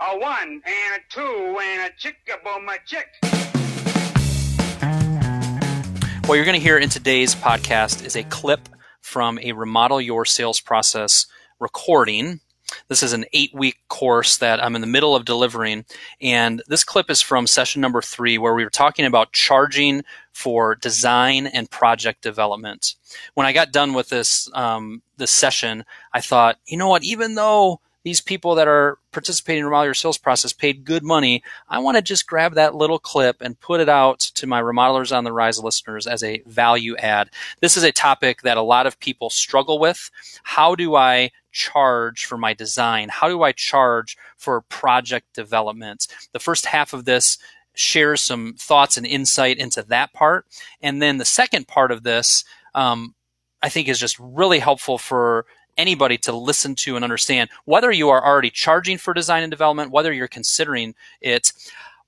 A one and a two and a chick-a-boom a chick. What you're going to hear in today's podcast is a clip from a Remodel Your Sales Process recording. This is an 8-week course that I'm in the middle of delivering. And this clip is from session number 3, where we were talking about charging for design and project development. When I got done with this session, I thought, you know what, even though these people that are participating in Remodel Your Sales Process paid good money, I want to just grab that little clip and put it out to my Remodelers on the Rise listeners as a value add. This is a topic that a lot of people struggle with. How do I charge for my design? How do I charge for project development? The first half of this shares some thoughts and insight into that part. And then the second part of this, I think is just really helpful for anybody to listen to and understand, whether you are already charging for design and development, whether you're considering it.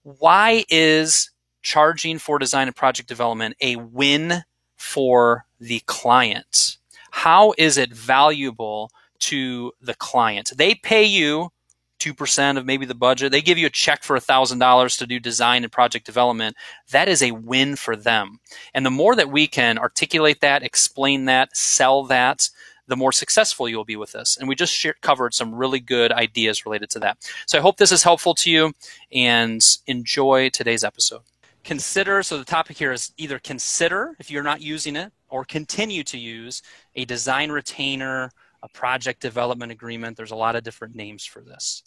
Why is charging for design and project development a win for the client? How is it valuable to the client? They pay you 2% of maybe the budget. They give you a check for $1,000 to do design and project development. That is a win for them. And the more that we can articulate that, explain that, sell that, the more successful you'll be with this. And we just covered some really good ideas related to that. So I hope this is helpful to you, and enjoy today's episode. Consider, so the topic here is either consider, if you're not using it, or continue to use a design retainer, a project development agreement. There's a lot of different names for this.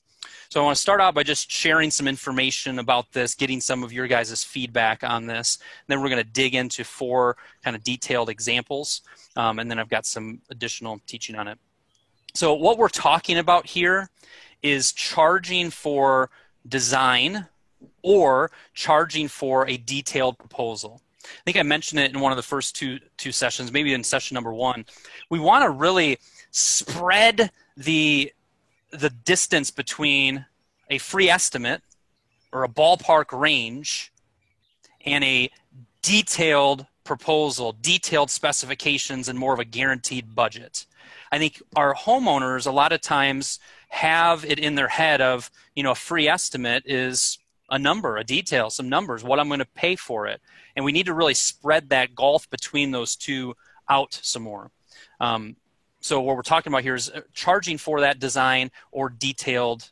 So I want to start out by just sharing some information about this, getting some of your guys' feedback on this. And then we're going to dig into 4 kind of detailed examples. And then I've got some additional teaching on it. So what we're talking about here is charging for design or charging for a detailed proposal. I think I mentioned it in one of the first two sessions, maybe in session number 1. We want to really spread the distance between a free estimate or a ballpark range and a detailed proposal, detailed specifications, and more of a guaranteed budget. I think our homeowners a lot of times have it in their head of, a free estimate is a number, a detail, some numbers, what I'm going to pay for it. And we need to really spread that gulf between those two out some more. So what we're talking about here is charging for that design or detailed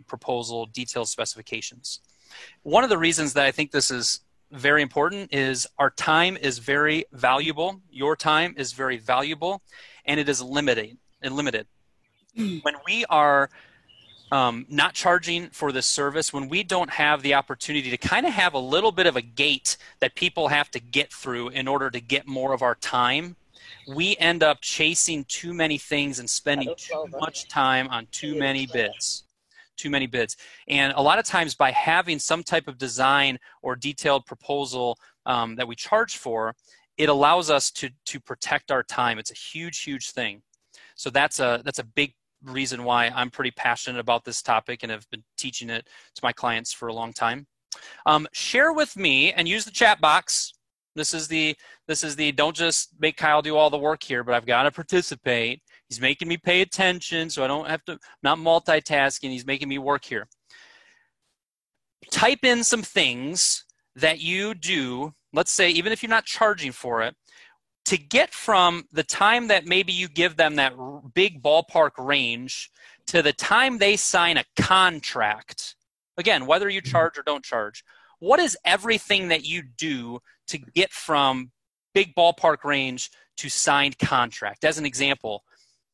proposal, detailed specifications. One of the reasons that I think this is very important is our time is very valuable. Your time is very valuable, and it is limited. When we are not charging for this service, when we don't have the opportunity to kind of have a little bit of a gate that people have to get through in order to get more of our time, we end up chasing too many things and spending too much time on too many bids. And a lot of times by having some type of design or detailed proposal that we charge for, it allows us to protect our time. It's a huge, huge thing. So that's a big reason why I'm pretty passionate about this topic and have been teaching it to my clients for a long time. Share with me and use the chat box. This is the don't just make Kyle do all the work here, but I've got to participate. He's making me pay attention, so I don't have to, not multitasking. He's making me work here. Type in some things that you do, let's say, even if you're not charging for it, to get from the time that maybe you give them that big ballpark range to the time they sign a contract. Again, whether you charge or don't charge, what is everything that you do to get from big ballpark range to signed contract? As an example,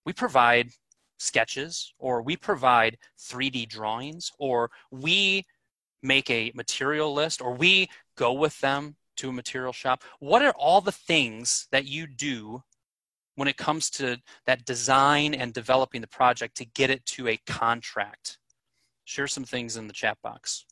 we provide sketches, or we provide 3D drawings, or we make a material list, or we go with them to a material shop. What are all the things that you do when it comes to that design and developing the project to get it to a contract? Share some things in the chat box.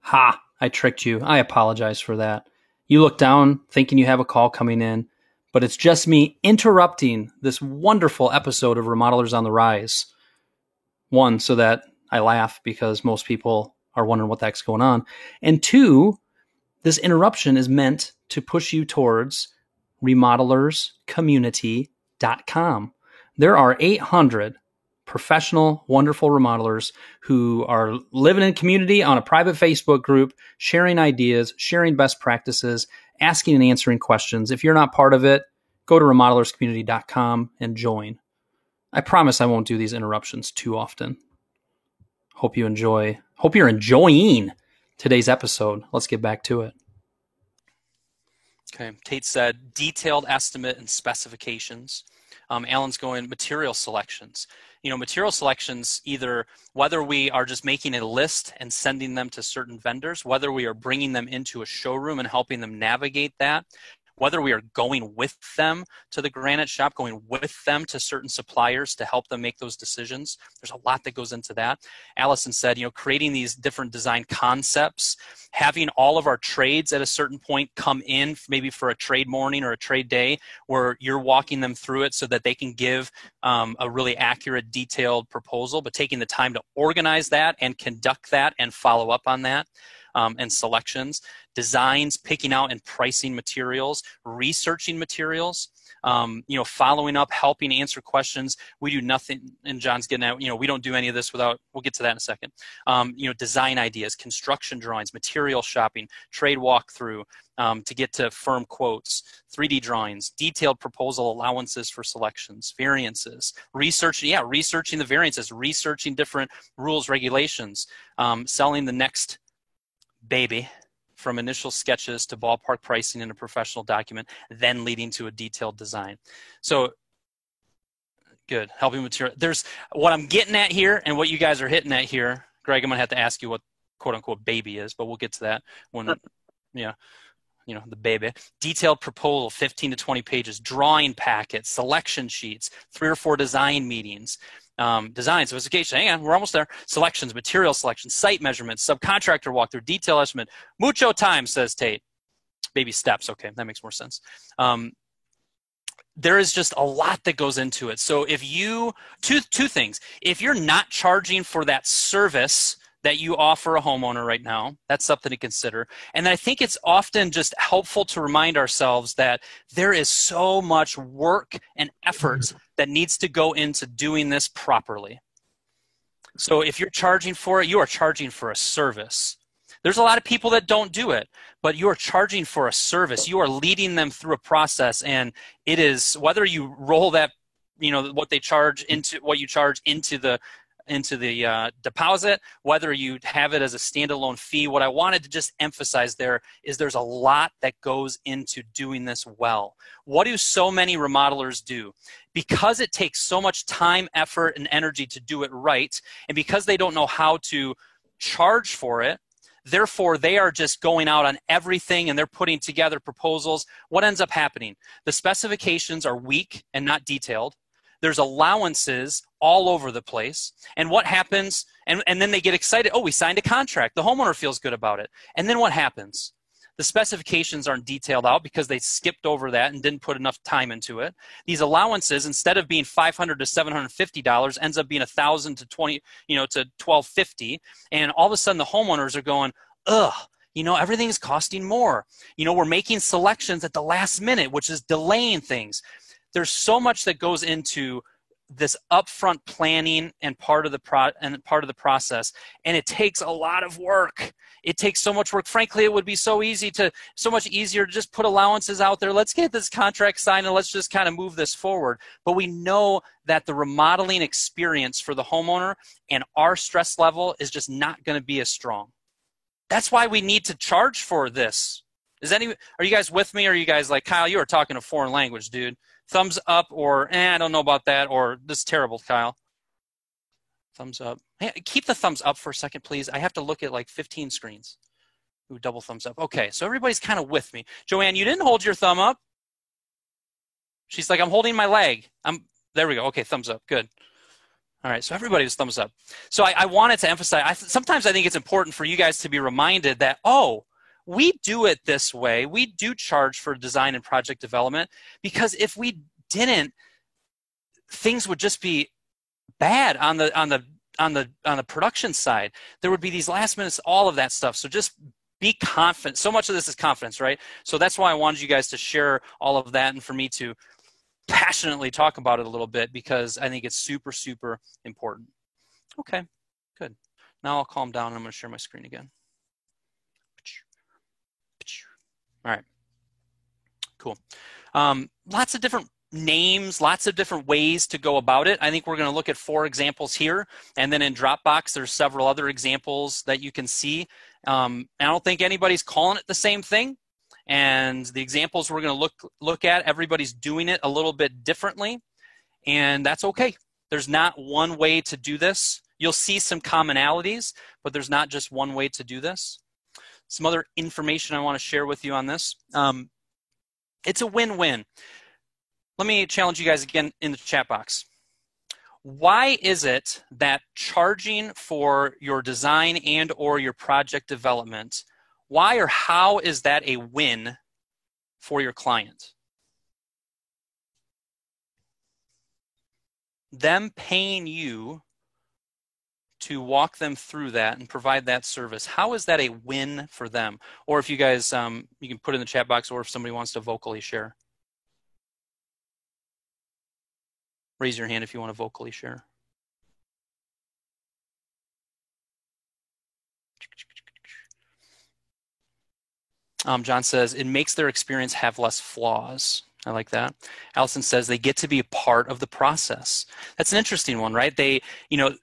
Ha, I tricked you. I apologize for that. You look down thinking you have a call coming in, but it's just me interrupting this wonderful episode of Remodelers on the Rise. 1, so that I laugh because most people are wondering what the heck's going on. And 2, this interruption is meant to push you towards www.remodelerscommunity.com. There are 800 professional, wonderful remodelers who are living in community on a private Facebook group, sharing ideas, sharing best practices, asking and answering questions. If you're not part of it, go to remodelerscommunity.com and join. I promise I won't do these interruptions too often. Hope you're enjoying today's episode. Let's get back to it. Okay, Tate said detailed estimate and specifications. Alan's going material selections. Material selections, either whether we are just making a list and sending them to certain vendors, whether we are bringing them into a showroom and helping them navigate that, whether we are going with them to the granite shop, going with them to certain suppliers to help them make those decisions. There's a lot that goes into that. Allison said, creating these different design concepts, having all of our trades at a certain point come in, maybe for a trade morning or a trade day, where you're walking them through it so that they can give a really accurate, detailed proposal, but taking the time to organize that and conduct that and follow up on that. And selections, designs, picking out and pricing materials, researching materials, following up, helping answer questions. We do nothing, and John's getting at, we don't do any of this without, we'll get to that in a second. Design ideas, construction drawings, material shopping, trade walkthrough, to get to firm quotes, 3D drawings, detailed proposal allowances for selections, variances, researching the variances, researching different rules, regulations, selling the next baby from initial sketches to ballpark pricing in a professional document, then leading to a detailed design. So good, helping material. There's what I'm getting at here and what you guys are hitting at here. Greg, I'm gonna have to ask you what quote unquote baby is, but we'll get to that when, the baby. Detailed proposal, 15 to 20 pages, drawing packets, selection sheets, 3 or 4 design meetings. Design, specification, hang on, we're almost there. Selections, material selections, site measurements, subcontractor walkthrough, detail estimate. Mucho time, says Tate. Baby steps, okay, that makes more sense. There is just a lot that goes into it. So if you, two things, if you're not charging for that service that you offer a homeowner right now, that's something to consider. And I think it's often just helpful to remind ourselves that there is so much work and effort that needs to go into doing this properly. So if you're charging for it, you are charging for a service. There's a lot of people that don't do it, but you are charging for a service. You are leading them through a process, and it is, whether you roll that, what they charge into, what you charge into the deposit, whether you have it as a standalone fee. What I wanted to just emphasize there is there's a lot that goes into doing this well. What do so many remodelers do? Because it takes so much time, effort, and energy to do it right, and because they don't know how to charge for it, therefore they are just going out on everything and they're putting together proposals. What ends up happening? The specifications are weak and not detailed. There's allowances all over the place. And what happens? And then they get excited. Oh, we signed a contract. The homeowner feels good about it. And then what happens? The specifications aren't detailed out because they skipped over that and didn't put enough time into it. These allowances, instead of being $500 to $750, ends up being $1,000 to $1,250. And all of a sudden the homeowners are going, ugh. Everything's costing more. We're making selections at the last minute, which is delaying things. There's so much that goes into this upfront planning and part of the process, and it takes a lot of work. It takes so much work. Frankly, it would be so much easier to just put allowances out there. Let's get this contract signed and let's just kind of move this forward. But we know that the remodeling experience for the homeowner and our stress level is just not going to be as strong. That's why we need to charge for this. Are you guys with me? Or are you guys like, Kyle, you are talking a foreign language, dude? Thumbs up, or I don't know about that, or this is terrible, Kyle. Thumbs up. Hey, keep the thumbs up for a second, please. I have to look at like 15 screens. Ooh, double thumbs up. Okay, so everybody's kind of with me. Joanne, you didn't hold your thumb up. She's like, I'm holding my leg. There we go. Okay, thumbs up. Good. All right, so everybody was thumbs up. So I wanted to emphasize, sometimes I think it's important for you guys to be reminded that, we do it this way. We do charge for design and project development, because if we didn't, things would just be bad on the production side. There would be these last minutes, all of that stuff. So just be confident. So much of this is confidence, right? So that's why I wanted you guys to share all of that and for me to passionately talk about it a little bit, because I think it's super, super important. Okay, good. Now I'll calm down and I'm going to share my screen again. All right, cool. Lots of different names, lots of different ways to go about it. I think we're going to look at 4 examples here, and then in Dropbox there's several other examples that you can see. I don't think anybody's calling it the same thing, and the examples we're going to look at, everybody's doing it a little bit differently, and that's okay. There's not one way to do this. You'll see some commonalities, but there's not just one way to do this. Some other information I want to share with you on this. It's a win-win. Let me challenge you guys again in the chat box. Why is it that charging for your design and or your project development, why or how is that a win for your client? Them paying you to walk them through that and provide that service, how is that a win for them? Or if you guys, you can put it in the chat box, or if somebody wants to vocally share. Raise your hand if you want to vocally share. John says, it makes their experience have less flaws. I like that. Allison says they get to be a part of the process. That's an interesting one, right? They, you know,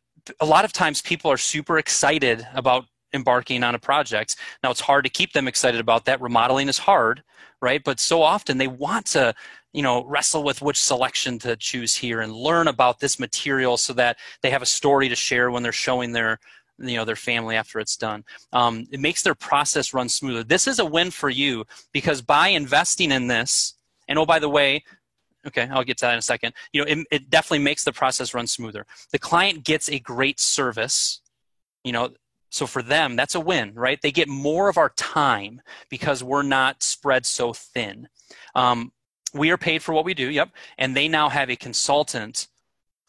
a lot of times people are super excited about embarking on a project. Now it's hard to keep them excited about that. Remodeling is hard, right? But so often they want to, you know, wrestle with which selection to choose here and learn about this material so that they have a story to share when they're showing their, you know, their family after it's done. It makes their process run smoother. This is a win for you, because by investing in this, and oh, by the way, okay, I'll get to that in a second. You know, it definitely makes the process run smoother. The client gets a great service, you know, so for them, that's a win, right? They get more of our time because we're not spread so thin. We are paid for what we do, yep, and they now have a consultant.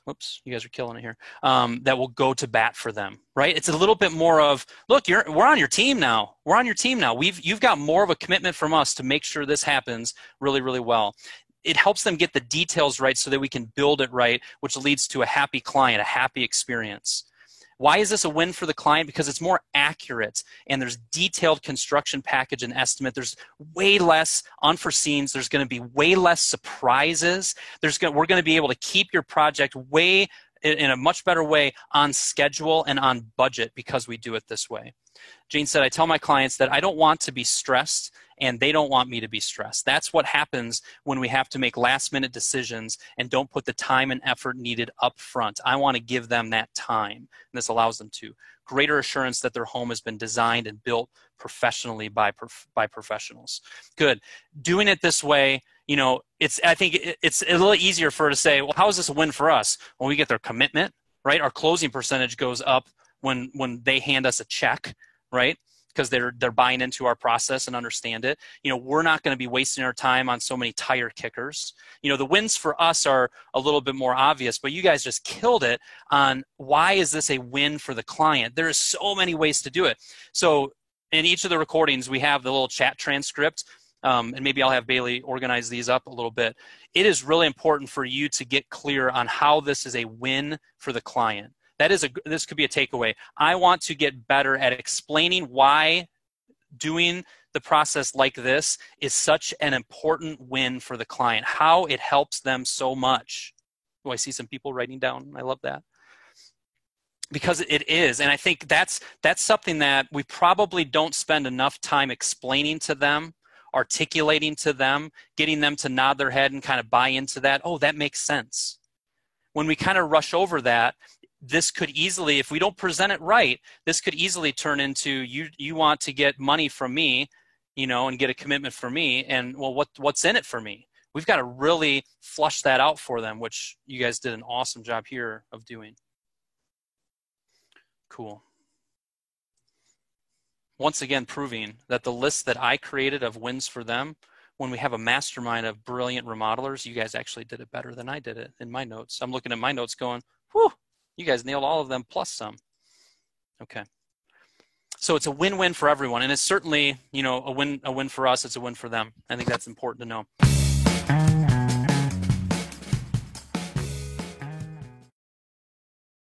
Whoops, you guys are killing it here. That will go to bat for them, right? It's a little bit more of, look, we're on your team now. We're on your team now. You've got more of a commitment from us to make sure this happens really, really well. It helps them get the details right so that we can build it right, which leads to a happy client, a happy experience. Why is this a win for the client? Because it's more accurate, and there's detailed construction package and estimate. There's way less unforeseens. There's going to be way less surprises. We're going to be able to keep your project in a much better way on schedule and on budget because we do it this way. Jane said, I tell my clients that I don't want to be stressed and they don't want me to be stressed. That's what happens when we have to make last minute decisions and don't put the time and effort needed up front. I want to give them that time, and this allows them to. Greater assurance that their home has been designed and built professionally by professionals. Good. Doing it this way, you know, I think it's a little easier for her to say, well, how is this a win for us? When we get their commitment, right? Our closing percentage goes up when they hand us a check, right? Because they're buying into our process and understand it. You know, we're not going to be wasting our time on so many tire kickers. You know, the wins for us are a little bit more obvious, but you guys just killed it on why is this a win for the client? There are so many ways to do it. So in each of the recordings, we have the little chat transcript, and maybe I'll have Bailey organize these up a little bit. It is really important for you to get clear on how this is a win for the client. This could be a takeaway. I want to get better at explaining why doing the process like this is such an important win for the client, how it helps them so much. Oh, I see some people writing down. I love that. Because it is, and I think that's something that we probably don't spend enough time explaining to them, articulating to them, getting them to nod their head and kind of buy into that. Oh, that makes sense. When we kind of rush over that, this could easily, if we don't present it right, this could easily turn into you want to get money from me, you know, and get a commitment from me, and well, what's in it for me? We've got to really flush that out for them, which you guys did an awesome job here of doing. Cool. Once again, proving that the list that I created of wins for them, when we have a mastermind of brilliant remodelers, you guys actually did it better than I did it in my notes. I'm looking at my notes going, whew, you guys nailed all of them plus some. Okay. So it's a win-win for everyone, and it's certainly, a win for us. It's a win for them. I think that's important to know.